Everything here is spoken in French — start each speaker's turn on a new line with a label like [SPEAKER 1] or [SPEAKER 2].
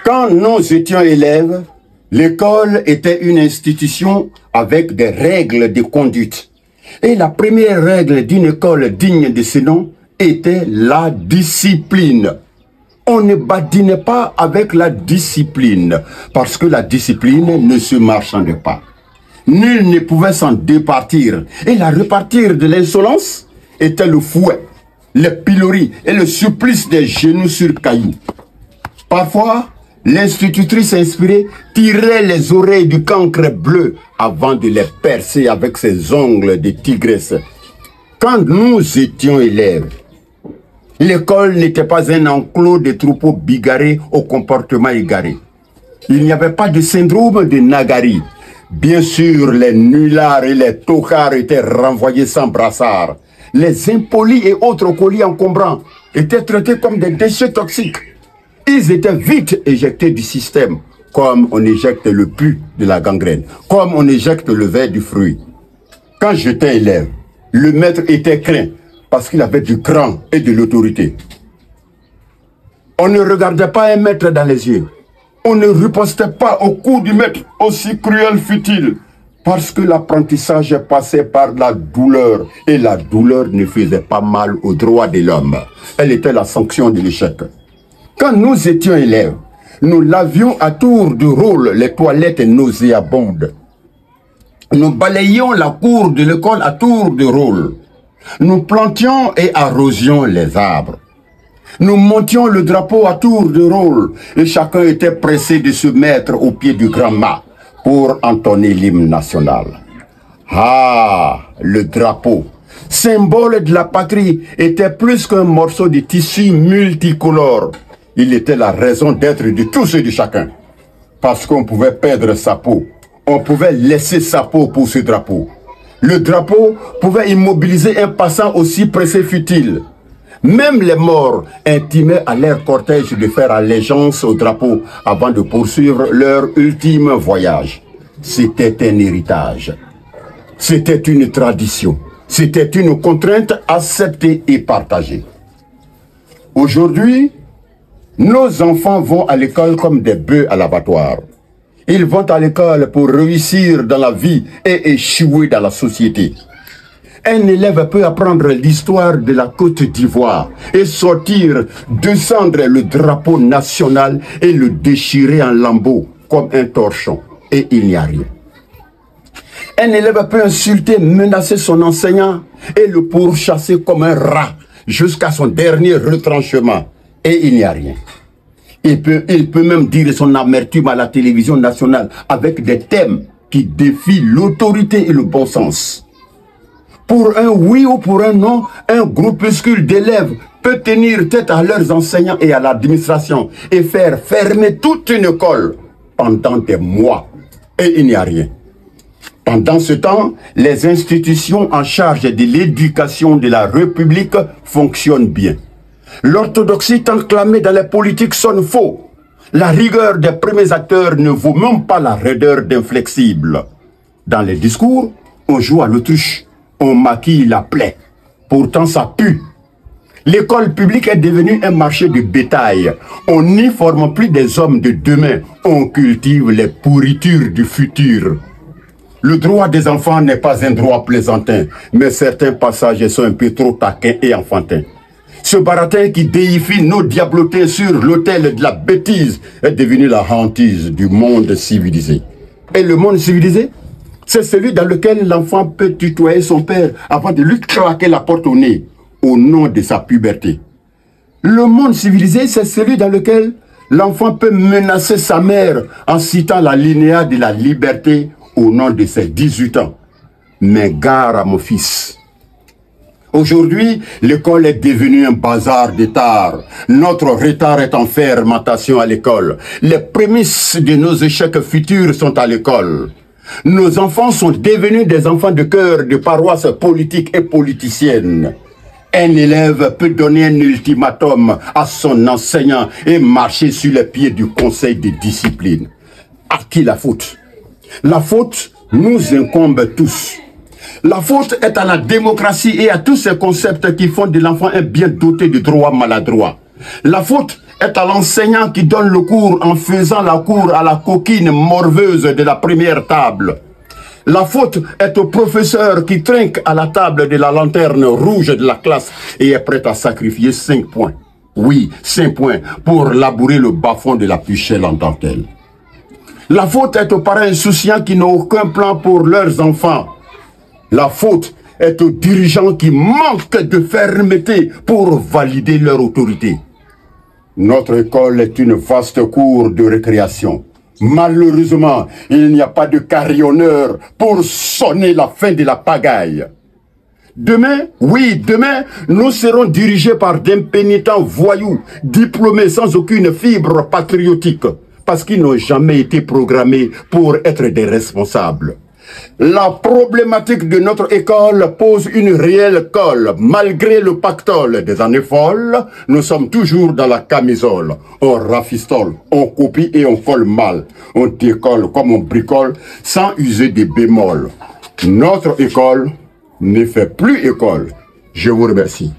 [SPEAKER 1] Quand nous étions élèves, l'école était une institution avec des règles de conduite. Et la première règle d'une école digne de ce nom était la discipline. On ne badinait pas avec la discipline, parce que la discipline ne se marchande pas. Nul ne pouvait s'en départir. Et la repartir de l'insolence était le fouet, le pilori et le supplice des genoux sur cailloux. Parfois, l'institutrice inspirée tirait les oreilles du cancre bleu avant de les percer avec ses ongles de tigresse. Quand nous étions élèves, l'école n'était pas un enclos de troupeaux bigarrés au comportement égaré. Il n'y avait pas de syndrome de Nagari. Bien sûr, les nullards et les tocards étaient renvoyés sans brassard. Les impolis et autres colis encombrants étaient traités comme des déchets toxiques. Ils étaient vite éjectés du système, comme on éjecte le pus de la gangrène, comme on éjecte le verre du fruit. Quand j'étais élève, le maître était craint parce qu'il avait du cran et de l'autorité. On ne regardait pas un maître dans les yeux. On ne ripostait pas au coup du maître, aussi cruel fut-il, parce que l'apprentissage passait par la douleur, et la douleur ne faisait pas mal aux droits de l'homme. Elle était la sanction de l'échec. Quand nous étions élèves, nous lavions à tour de rôle les toilettes nauséabondes. Nous balayions la cour de l'école à tour de rôle. Nous plantions et arrosions les arbres. Nous montions le drapeau à tour de rôle et chacun était pressé de se mettre au pied du grand mât pour entonner l'hymne national. Ah, le drapeau, symbole de la patrie, était plus qu'un morceau de tissu multicolore. Il était la raison d'être de tous et de chacun. Parce qu'on pouvait perdre sa peau, on pouvait laisser sa peau pour ce drapeau. Le drapeau pouvait immobiliser un passant aussi pressé fut-il. Même les morts intimaient à leur cortège de faire allégeance au drapeau avant de poursuivre leur ultime voyage. C'était un héritage. C'était une tradition. C'était une contrainte acceptée et partagée. Aujourd'hui, nos enfants vont à l'école comme des bœufs à l'abattoir. Ils vont à l'école pour réussir dans la vie et échouer dans la société. Un élève peut apprendre l'histoire de la Côte d'Ivoire et sortir, descendre le drapeau national et le déchirer en lambeaux comme un torchon. Et il n'y a rien. Un élève peut insulter, menacer son enseignant et le pourchasser comme un rat jusqu'à son dernier retranchement. Et il n'y a rien. Il peut même dire son amertume à la télévision nationale avec des thèmes qui défient l'autorité et le bon sens. Pour un oui ou pour un non, un groupuscule d'élèves peut tenir tête à leurs enseignants et à l'administration et faire fermer toute une école pendant des mois. Et il n'y a rien. Pendant ce temps, les institutions en charge de l'éducation de la République fonctionnent bien. L'orthodoxie tant clamée dans les politiques sonne faux. La rigueur des premiers acteurs ne vaut même pas la raideur d'inflexibles. Dans les discours, on joue à l'autruche. On maquille la plaie. Pourtant, ça pue. L'école publique est devenue un marché de bétail. On n'y forme plus des hommes de demain. On cultive les pourritures du futur. Le droit des enfants n'est pas un droit plaisantin, mais certains passages sont un peu trop taquins et enfantins. Ce baratin qui déifie nos diablotés sur l'autel de la bêtise est devenu la hantise du monde civilisé. Et le monde civilisé, c'est celui dans lequel l'enfant peut tutoyer son père avant de lui claquer la porte au nez, au nom de sa puberté. Le monde civilisé, c'est celui dans lequel l'enfant peut menacer sa mère en citant la linéa de la liberté au nom de ses 18 ans. Mais gare à mon fils. Aujourd'hui, l'école est devenue un bazar de tard. Notre retard est en fermentation à l'école. Les prémices de nos échecs futurs sont à l'école. Nos enfants sont devenus des enfants de cœur de paroisse politique et politicienne. Un élève peut donner un ultimatum à son enseignant et marcher sur les pieds du conseil de discipline. À qui la faute? La faute nous incombe tous. La faute est à la démocratie et à tous ces concepts qui font de l'enfant un bien doté de droits maladroits. La faute est à l'enseignant qui donne le cours en faisant la cour à la coquine morveuse de la première table. La faute est au professeur qui trinque à la table de la lanterne rouge de la classe et est prêt à sacrifier 5 points. Oui, 5 points pour labourer le bas-fond de la puchelle en dentelle. La faute est aux parents insouciants qui n'ont aucun plan pour leurs enfants. La faute est aux dirigeants qui manquent de fermeté pour valider leur autorité. Notre école est une vaste cour de récréation. Malheureusement, il n'y a pas de carillonneur pour sonner la fin de la pagaille. Demain, oui, demain, nous serons dirigés par d'impénitents voyous, diplômés sans aucune fibre patriotique, parce qu'ils n'ont jamais été programmés pour être des responsables. La problématique de notre école pose une réelle colle. Malgré le pactole des années folles, nous sommes toujours dans la camisole. On rafistole, on copie et on colle mal. On décolle comme on bricole sans user des bémols. Notre école ne fait plus école. Je vous remercie.